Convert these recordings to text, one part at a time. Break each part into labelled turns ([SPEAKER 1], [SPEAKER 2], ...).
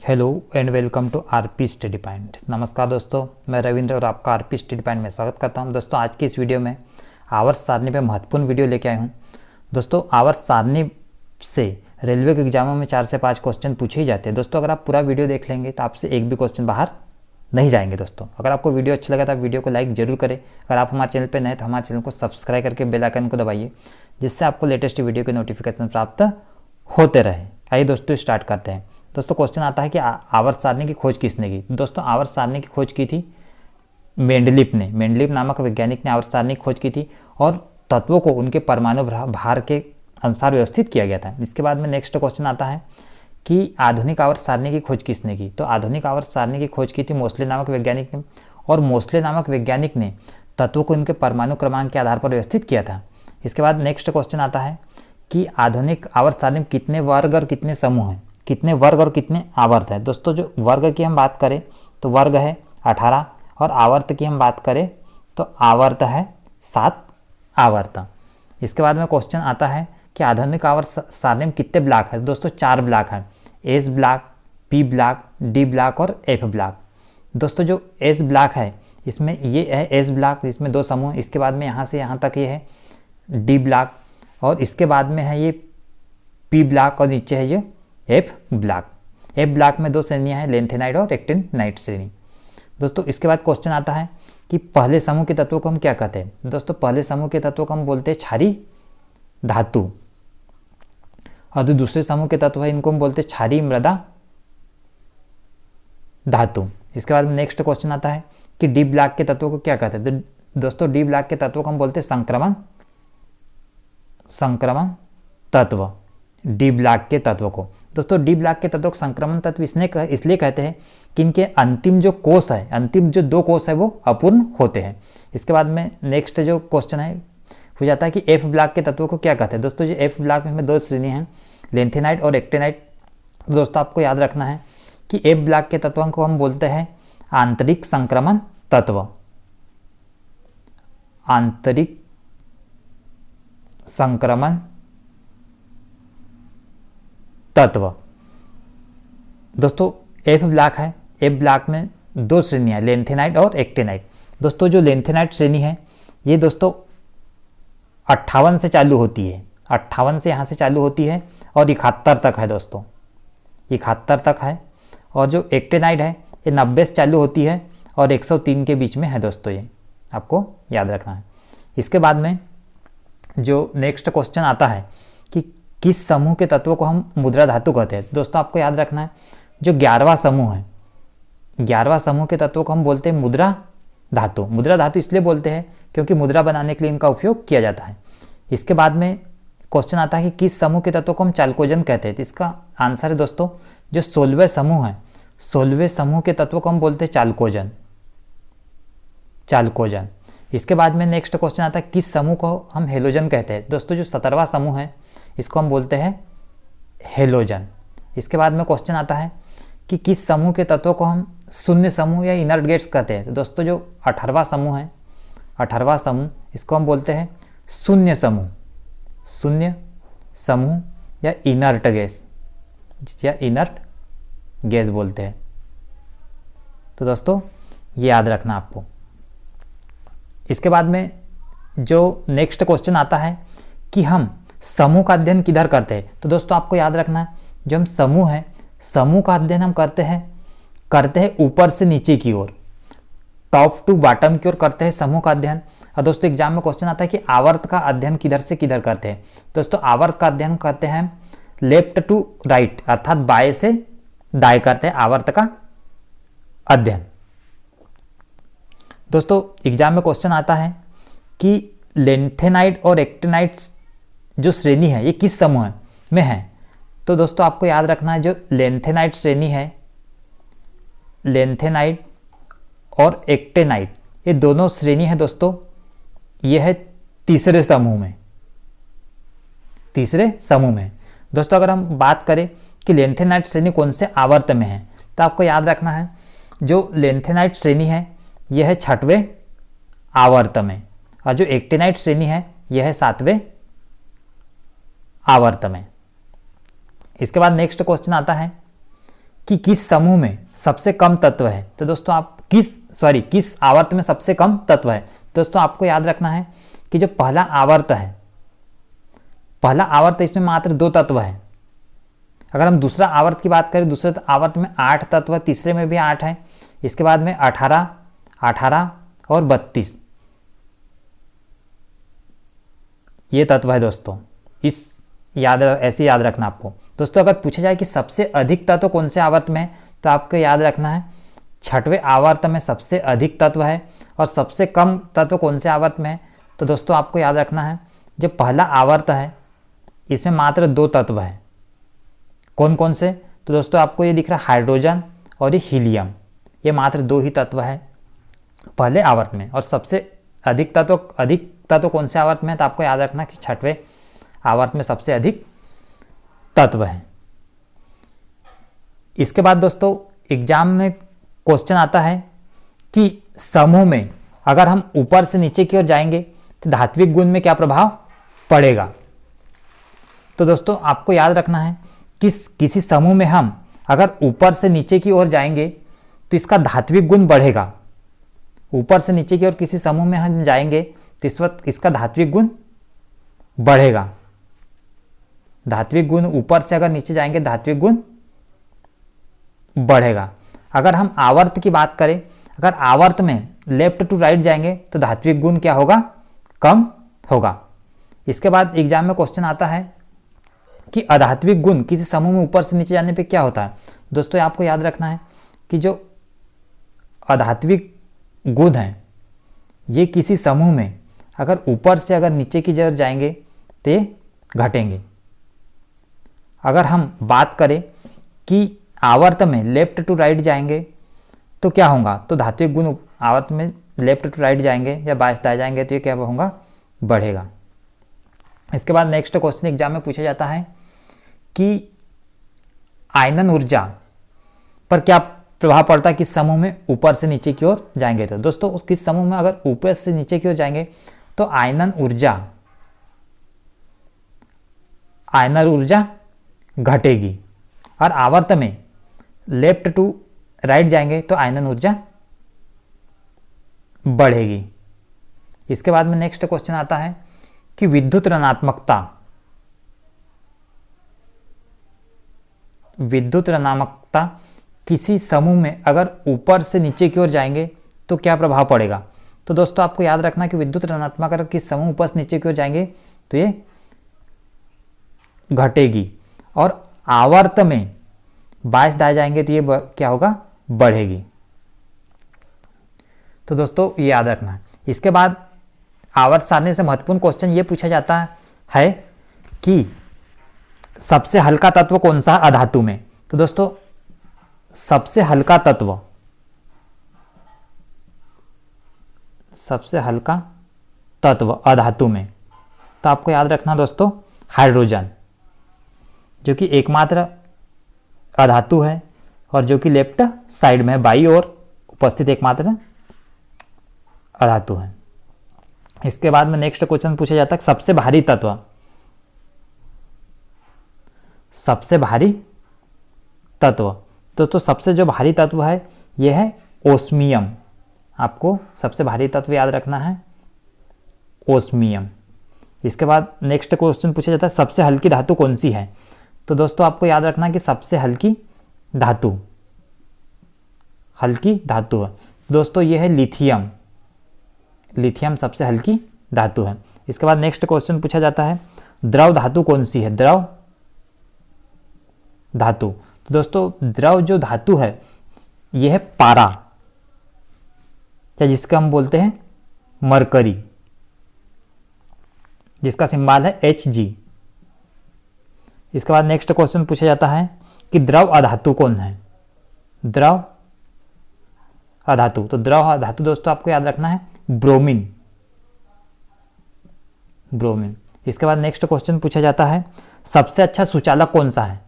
[SPEAKER 1] Hello and welcome to RP study point. नमस्कार दोस्तों, मैं रविंद्र और आपका आरपी स्टडी पॉइंट में स्वागत करता हूं। दोस्तों, आज की इस वीडियो में आवर्त सारणी पे महत्वपूर्ण वीडियो लेके आया हूं। दोस्तों, आवर्त सारणी से रेलवे के एग्जामों में 4 से 5 क्वेश्चन पूछे ही जाते हैं। दोस्तों, अगर आप पूरा वीडियो देख लेंगे तो आपसे एक भी क्वेश्चन बाहर नहीं जाएंगे। दोस्तों, अगर आपको वीडियो अच्छा लगा तो आप वीडियो को लाइक जरूर करें। अगर आप हमारे चैनल पर नए तो हमारे चैनल को सब्सक्राइब करके बेल आइकन को दबाइए, जिससे आपको लेटेस्ट वीडियो के नोटिफिकेशन प्राप्त होते रहे। आइए दोस्तों, स्टार्ट करते हैं। दोस्तों, क्वेश्चन आता है कि आवर्त सारणी की खोज किसने की। दोस्तों, आवर्त सारणी की खोज की थी मेंडलीफ ने। मेंडलीफ नामक वैज्ञानिक ने आवर्त सारणी की खोज की थी और तत्वों को उनके परमाणु भार के अनुसार व्यवस्थित किया गया था। इसके बाद में नेक्स्ट क्वेश्चन आता है कि आधुनिक आवर्त सारणी की खोज किसने की। तो आधुनिक आवर्त सारणी की खोज की थी मोसले नामक वैज्ञानिक ने, और मोसले नामक वैज्ञानिक ने तत्वों को उनके परमाणु क्रमांक के आधार पर व्यवस्थित किया था। इसके बाद नेक्स्ट क्वेश्चन आता है कि आधुनिक आवर्त सारणी में कितने वर्ग और कितने समूह हैं, कितने वर्ग और कितने आवर्त हैं। दोस्तों, जो वर्ग की हम बात करें तो वर्ग है 18, और आवर्त की हम बात करें तो आवर्त है 7 आवर्त। इसके बाद में क्वेश्चन आता है कि आधुनिक आवर्त सारणी में कितने ब्लॉक है। दोस्तों, 4 ब्लॉक हैं, S block, P block, D block और एफ ब्लॉक। दोस्तों, जो एस ब्लॉक है इसमें ये है एस ब्लॉक, इसमें 2 समूह। इसके बाद में यहाँ से यहाँ तक ये है डी ब्लॉक, और इसके बाद में है ये पी ब्लॉक, और नीचे है ये एफ ब्लॉक। एफ ब्लॉक में 2 श्रेणियाँ हैं, लेंथेनाइट और एक्टिनाइट श्रेणी। दोस्तों, इसके बाद क्वेश्चन आता है कि पहले समूह के तत्वों को हम क्या कहते हैं। दोस्तों, पहले समूह के तत्वों को हम बोलते हैं क्षारीय धातु, और जो दूसरे समूह के तत्व है इनको हम बोलते हैं क्षारीय मृदा धातु। इसके बाद नेक्स्ट क्वेश्चन आता है कि डी ब्लॉक के तत्वों को क्या कहते हैं। तो दोस्तों, डी ब्लॉक के तत्वों को हम बोलते हैं संक्रमण तत्व। डी ब्लॉक के तत्व को, दोस्तों, डी ब्लॉक के तत्व को संक्रमण तत्व इसलिए कहते हैं कि इनके अंतिम जो कोष है, अंतिम जो 2 कोष है वो अपूर्ण होते हैं। इसके बाद में नेक्स्ट जो क्वेश्चन है हो जाता है कि एफ ब्लॉक के तत्वों को क्या कहते हैं। दोस्तों, जो एफ ब्लॉक में 2 श्रेणी हैं, लेंथेनाइट और एक्टिनाइट। दोस्तों, आपको याद रखना है कि एफ ब्लॉक के तत्वों को हम बोलते हैं आंतरिक संक्रमण तत्व। आंतरिक संक्रमण तत्व। दोस्तों, एफ ब्लॉक है, एफ ब्लॉक में 2 श्रेणियाँ, लेंथेनाइट और एक्टिनाइट। दोस्तों, जो लेंथेनाइट श्रेणी है ये दोस्तों 58 से चालू होती है, 58 से यहाँ से चालू होती है और 71 तक है। दोस्तों, 71 तक है। और जो एक्टिनाइट है ये 90 से चालू होती है और 103 के बीच में है। दोस्तों, ये आपको याद रखना है। इसके बाद में जो नेक्स्ट क्वेश्चन आता है कि किस समूह के तत्वों को हम मुद्रा धातु कहते हैं। दोस्तों, आपको याद रखना है जो 11वां समूह है, 11वां समूह के तत्वों को हम बोलते हैं मुद्रा धातु। मुद्रा धातु इसलिए बोलते हैं क्योंकि मुद्रा बनाने के लिए इनका उपयोग किया जाता है। इसके बाद में क्वेश्चन आता है कि किस समूह के तत्वों को हम चालकोजन कहते हैं। तो इसका आंसर है दोस्तों जो 16वें समूह है, 16वें समूह के तत्वों को हम बोलते हैं चालकोजन। इसके बाद में नेक्स्ट क्वेश्चन आता है किस समूह को हम हेलोजन कहते हैं। दोस्तों, जो 17वां समूह है इसको हम बोलते हैं हेलोजन। इसके बाद में क्वेश्चन आता है कि किस समूह के तत्वों को हम शून्य समूह या इनर्ट गैस कहते हैं। तो दोस्तों, जो 18वां समूह है, 18वां समूह, इसको हम बोलते हैं शून्य समूह या इनर्ट गैस बोलते हैं। तो दोस्तों, ये याद रखना आपको। इसके बाद में जो नेक्स्ट क्वेश्चन आता है कि हम समूह का अध्ययन किधर करते हैं। तो दोस्तों, आपको याद रखना है जो हम समूह है, समूह का अध्ययन हम करते हैं ऊपर से नीचे की ओर, टॉप टू बॉटम की ओर करते हैं समूह का अध्ययन। और दोस्तों, एग्जाम में क्वेश्चन आता है कि आवर्त का अध्ययन किधर से किधर करते हैं। दोस्तों, आवर्त का अध्ययन करते हैं लेफ्ट टू राइट, अर्थात बाएं से दाएं करते हैं आवर्त का अध्ययन। दोस्तों, एग्जाम में क्वेश्चन आता है कि लेंथेनाइट और एक्टिनाइट जो श्रेणी है ये किस समूह में है। तो दोस्तों, आपको याद रखना है जो लेंथेनाइट श्रेणी है, लेंथेनाइट और एक्टिनाइट ये दोनों श्रेणी है। दोस्तों, ये है तीसरे समूह में। दोस्तों, अगर हम बात करें कि लेंथेनाइट श्रेणी कौन से आवर्त में है, तो आपको याद रखना है जो लेंथेनाइट श्रेणी है यह है 6वें आवर्त में, और जो एक्टिनाइट श्रेणी है यह है 7वें आवर्त में। इसके बाद नेक्स्ट क्वेश्चन आता है कि किस समूह में सबसे कम तत्व है। तो दोस्तों आप किस आवर्त में सबसे कम तत्व है। दोस्तों आपको याद रखना है कि जो पहला आवर्त है, पहला आवर्त इसमें मात्र 2 तत्व है। अगर हम दूसरा आवर्त की बात करें, दूसरे आवर्त में 8 तत्व, तीसरे में भी 8 है, इसके बाद में 18, 18 और 32 ये तत्व है दोस्तों। ऐसे याद रखना आपको। दोस्तों अगर पूछा जाए कि सबसे अधिक तत्व कौन से आवर्त में है, तो आपको याद रखना है 6वें आवर्त में सबसे अधिक तत्व है। और सबसे कम तत्व कौन से आवर्त में है, तो दोस्तों आपको याद रखना है जो पहला आवर्त है इसमें मात्र 2 तत्व है। कौन कौन से, तो दोस्तों आपको ये दिख रहा है हाइड्रोजन और ये हीलियम, ये मात्र 2 ही तत्व है पहले आवर्त में। और सबसे अधिक तत्व कौन से आवर्त में है, तो आपको याद रखना कि 6वें आवर्त में सबसे अधिक तत्व है। इसके बाद दोस्तों एग्जाम में क्वेश्चन आता है कि समूह में अगर हम ऊपर से नीचे की ओर जाएंगे तो धात्विक गुण में क्या प्रभाव पड़ेगा। तो दोस्तों आपको याद रखना है कि किसी समूह में हम अगर ऊपर से नीचे की ओर जाएंगे तो इसका धात्विक गुण बढ़ेगा। ऊपर से नीचे की ओर किसी समूह में हम जाएंगे तो इस वक्त इसका धात्विक गुण बढ़ेगा। धात्विक गुण ऊपर से अगर नीचे जाएंगे धात्विक गुण बढ़ेगा। अगर हम आवर्त की बात करें, अगर आवर्त में लेफ्ट टू राइट जाएंगे तो धात्विक गुण क्या होगा, कम होगा। इसके बाद एग्जाम में क्वेश्चन आता है कि अधात्विक गुण किसी समूह में ऊपर से नीचे जाने पे क्या होता है। दोस्तों आपको याद रखना है कि जो अधात्विक गुण हैं ये किसी समूह में अगर ऊपर से अगर नीचे की तरफ जाएंगे तो ये घटेंगे। अगर हम बात करें कि आवर्त में लेफ्ट टू राइट जाएंगे तो क्या होगा, तो धात्विक गुण आवर्त में लेफ्ट टू राइट जाएंगे या बाएं से दाएं जाएंगे तो ये क्या होगा, बढ़ेगा। इसके बाद नेक्स्ट क्वेश्चन एग्जाम में पूछा जाता है कि आयनन ऊर्जा पर क्या प्रभाव पड़ता है किस समूह में ऊपर से नीचे की ओर जाएंगे। तो दोस्तों उस किस समूह में अगर ऊपर से नीचे की ओर जाएंगे तो आयनन ऊर्जा घटेगी। और आवर्त में लेफ्ट टू राइट जाएंगे तो आयनन ऊर्जा बढ़ेगी। इसके बाद में नेक्स्ट क्वेश्चन आता है कि विद्युत ऋणात्मकता किसी समूह में अगर ऊपर से नीचे की ओर जाएंगे तो क्या प्रभाव पड़ेगा। तो दोस्तों आपको याद रखना कि विद्युत ऋणात्मक अगर किसी समूह ऊपर से नीचे की ओर जाएंगे तो ये घटेगी। और आवर्त में बाएं से दाएं जाएंगे तो ये क्या होगा, बढ़ेगी। तो दोस्तों ये याद रखना है। इसके बाद आवर्त सारणी से महत्वपूर्ण क्वेश्चन ये पूछा जाता है कि सबसे हल्का तत्व कौन सा अधातु में। तो दोस्तों सबसे हल्का तत्व अधातु में, तो आपको याद रखना दोस्तों हाइड्रोजन, जो कि एकमात्र अधातु है और जो कि लेफ्ट साइड में बाईं ओर उपस्थित एकमात्र अधातु है। इसके बाद में नेक्स्ट क्वेश्चन पूछा जाता है सबसे भारी तत्व। दोस्तों सबसे जो भारी तत्व है यह है ओस्मियम। आपको सबसे भारी तत्व याद रखना है ओस्मियम। इसके बाद नेक्स्ट क्वेश्चन पूछा जाता है सबसे हल्की धातु कौन सी है। तो दोस्तों आपको याद रखना है कि सबसे हल्की धातु है दोस्तों ये है लिथियम सबसे हल्की धातु है। इसके बाद नेक्स्ट क्वेश्चन पूछा जाता है द्रव धातु कौन सी है। द्रव धातु, तो दोस्तों द्रव जो धातु है यह है पारा, या जिसका हम बोलते हैं मरकरी, जिसका सिंबल है Hg। इसके बाद नेक्स्ट क्वेश्चन पूछा जाता है कि द्रव अधातु कौन है। द्रव अधातु, तो द्रव अधातु दोस्तों आपको याद रखना है ब्रोमीन। इसके बाद नेक्स्ट क्वेश्चन पूछा जाता है सबसे अच्छा सुचालक कौन सा है।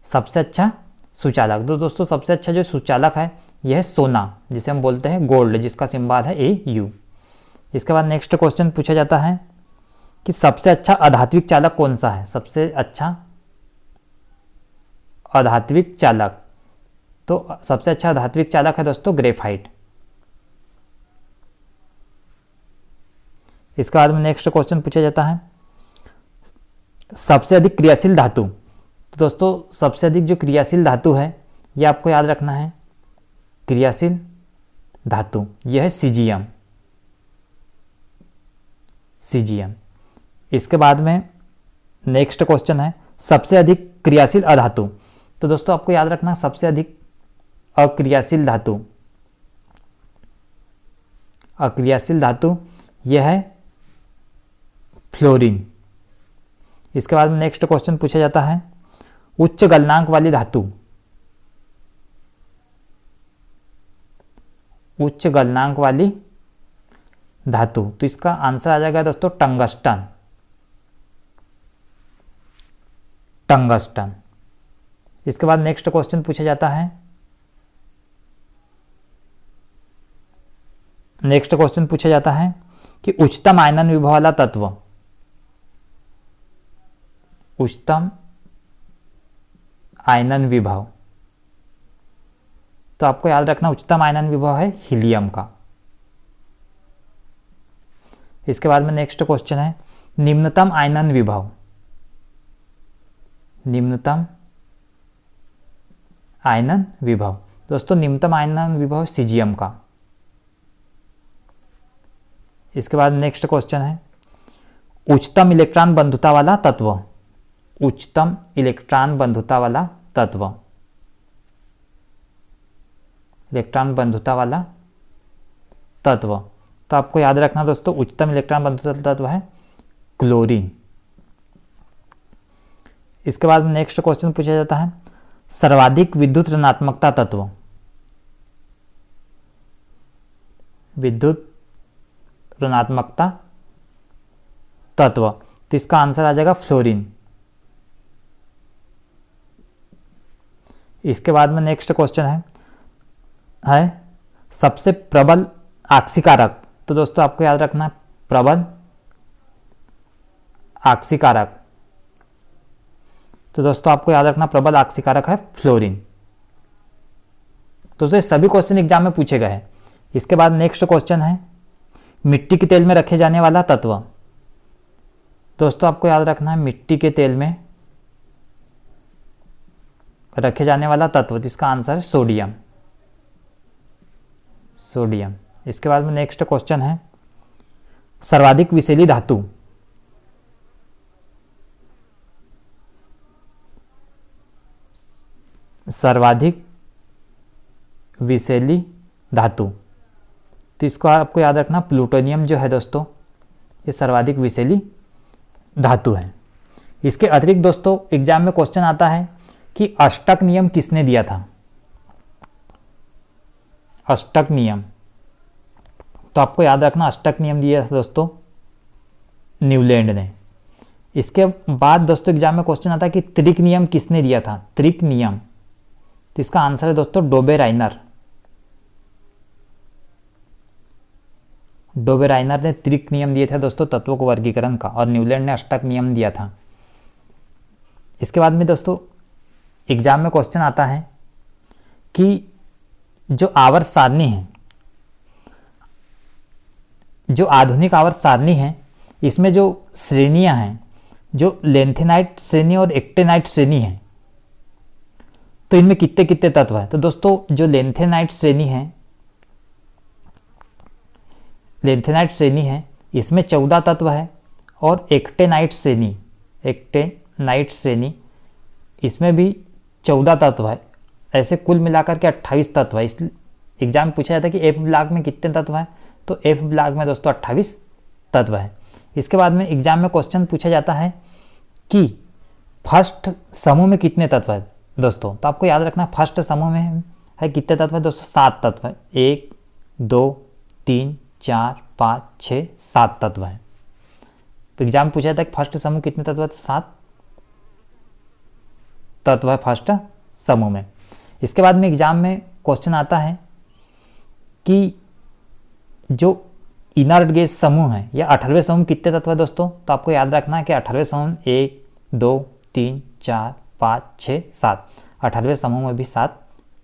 [SPEAKER 1] सबसे अच्छा सुचालक, तो दोस्तों सबसे अच्छा जो सुचालक है यह है सोना, जिसे हम बोलते हैं गोल्ड, जिसका सिंबल है Au। इसके बाद नेक्स्ट क्वेश्चन पूछा जाता है कि सबसे अच्छा अधात्विक चालक कौन सा है। सबसे अच्छा अधात्विक चालक, तो सबसे अच्छा धात्विक चालक है दोस्तों ग्रेफाइट। इसके बाद में नेक्स्ट क्वेश्चन पूछा जाता है सबसे अधिक क्रियाशील धातु। तो दोस्तों सबसे अधिक जो क्रियाशील धातु है ये आपको याद रखना है, क्रियाशील धातु यह है सीजियम। सीजियम। इसके बाद में नेक्स्ट क्वेश्चन है सबसे अधिक क्रियाशील अधातु। तो दोस्तों आपको याद रखना सबसे अधिक अक्रियाशील धातु, अक्रियाशील धातु यह है फ्लोरीन। इसके बाद में नेक्स्ट क्वेश्चन पूछा जाता है उच्च गलनांक वाली धातु। उच्च गलनांक वाली धातु, तो इसका आंसर आ जाएगा दोस्तों टंगस्टन। टंगस्टन। इसके बाद नेक्स्ट क्वेश्चन पूछा जाता है, नेक्स्ट क्वेश्चन पूछा जाता है कि उच्चतम आयनन विभव वाला तत्व। उच्चतम आयनन विभव, तो आपको याद रखना उच्चतम आयनन विभव है हीलियम का। इसके बाद में नेक्स्ट क्वेश्चन है निम्नतम आयनन विभव। निम्नतम आयनन विभव, दोस्तों निम्नतम आयनन विभव सीजियम का। इसके बाद नेक्स्ट क्वेश्चन है उच्चतम इलेक्ट्रॉन बंधुता वाला तत्व। उच्चतम इलेक्ट्रॉन बंधुता वाला तत्व, इलेक्ट्रॉन बंधुता वाला तत्व, तो आपको याद रखना दोस्तों उच्चतम इलेक्ट्रॉन बंधुता तत्व है क्लोरीन। इसके बाद नेक्स्ट क्वेश्चन पूछा जाता है सर्वाधिक विद्युत ऋणात्मकता तत्व। विद्युत ऋणात्मकता तत्व, तो इसका आंसर आ जाएगा फ्लोरीन। इसके बाद में नेक्स्ट क्वेश्चन है सबसे प्रबल आक्सीकारक। तो दोस्तों आपको याद रखना प्रबल आक्सीकारक, तो दोस्तों आपको याद रखना प्रबल आक्सीकारक है फ्लोरीन। तो ये सभी क्वेश्चन एग्जाम में पूछे गए हैं। इसके बाद नेक्स्ट क्वेश्चन है मिट्टी के तेल में रखे जाने वाला तत्व। दोस्तों आपको याद रखना है मिट्टी के तेल में रखे जाने वाला तत्व, जिसका आंसर है सोडियम। सोडियम। इसके बाद में नेक्स्ट क्वेश्चन है सर्वाधिक विषैली धातु। सर्वाधिक विषैली धातु, तो इसको आपको याद रखना प्लूटोनियम जो है दोस्तों ये सर्वाधिक विषैली धातु है। इसके अतिरिक्त दोस्तों एग्जाम में क्वेश्चन आता है कि अष्टक नियम किसने दिया था। अष्टक नियम, तो आपको याद रखना अष्टक नियम दिया था दोस्तों न्यूलैंड ने। इसके बाद दोस्तों एग्जाम में क्वेश्चन आता है कि त्रिक नियम किसने दिया था। त्रिक नियम, तो इसका आंसर है दोस्तों डोबेराइनर। डोबेराइनर ने त्रिक नियम दिए थे दोस्तों तत्वों को वर्गीकरण का, और न्यूलैंड ने अष्टक नियम दिया था। इसके बाद में दोस्तों एग्जाम में क्वेश्चन आता है कि जो आवर्त सारणी है, जो आधुनिक आवर्त सारणी है, इसमें जो श्रेणियां हैं, जो लेंथेनाइट श्रेणी और एक्टेनाइट श्रेणी है, तो इनमें कितने कितने तत्व हैं। तो दोस्तों जो लेंथेनाइट श्रेणी है, लेंथेनाइट श्रेणी है इसमें 14 तत्व है, और एक्टेनाइट श्रेणी, एक्टेनाइट श्रेणी इसमें भी 14 तत्व है। ऐसे कुल मिलाकर के 28 तत्व है। इस एग्जाम में पूछा जाता है कि एफ ब्लॉक में कितने तत्व है, तो एफ ब्लॉक में दोस्तों 28 तत्व है। इसके बाद में एग्जाम में क्वेश्चन पूछा जाता है कि फर्स्ट समूह में कितने तत्व है दोस्तों। तो आपको याद रखना फर्स्ट समूह में है कितने तत्व है दोस्तों, 7 तत्व है। 1 2 3 4 5 6 7 तत्व है। तो एग्जाम में पूछा जाता है कि फर्स्ट समूह कितने तत्व है, तो 7 तत्व है फर्स्ट समूह में। इसके बाद में एग्जाम में क्वेश्चन आता है कि जो इनर्ट गैस समूह है या 18वें समूह कितने तत्व है दोस्तों। तो आपको याद रखना है कि 18वें समूह 1 2 3 4 5 6 7, 18वें समूह में भी 7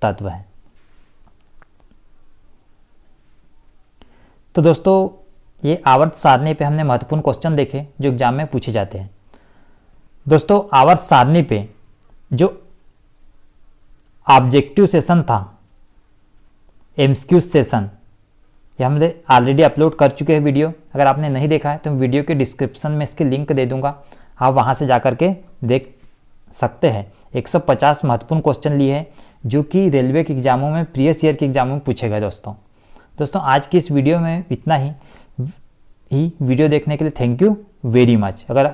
[SPEAKER 1] तत्व हैं। तो दोस्तों ये आवर्त सारणी पे हमने महत्वपूर्ण क्वेश्चन देखे जो एग्जाम में पूछे जाते हैं। दोस्तों आवर्त सारणी पे जो ऑब्जेक्टिव सेशन था, एमसीक्यू सेशन, ये हमने ऑलरेडी अपलोड कर चुके हैं वीडियो। अगर आपने नहीं देखा है तो वीडियो के डिस्क्रिप्शन में इसकी लिंक दे दूंगा, आप वहाँ से जा कर के देख सकते हैं। 150 महत्वपूर्ण क्वेश्चन लिए हैं जो कि रेलवे के एग्जामों में, प्रीवियस ईयर के एग्जामों में पूछे गए। दोस्तों आज की इस वीडियो में इतना ही वीडियो देखने के लिए थैंक यू वेरी मच। अगर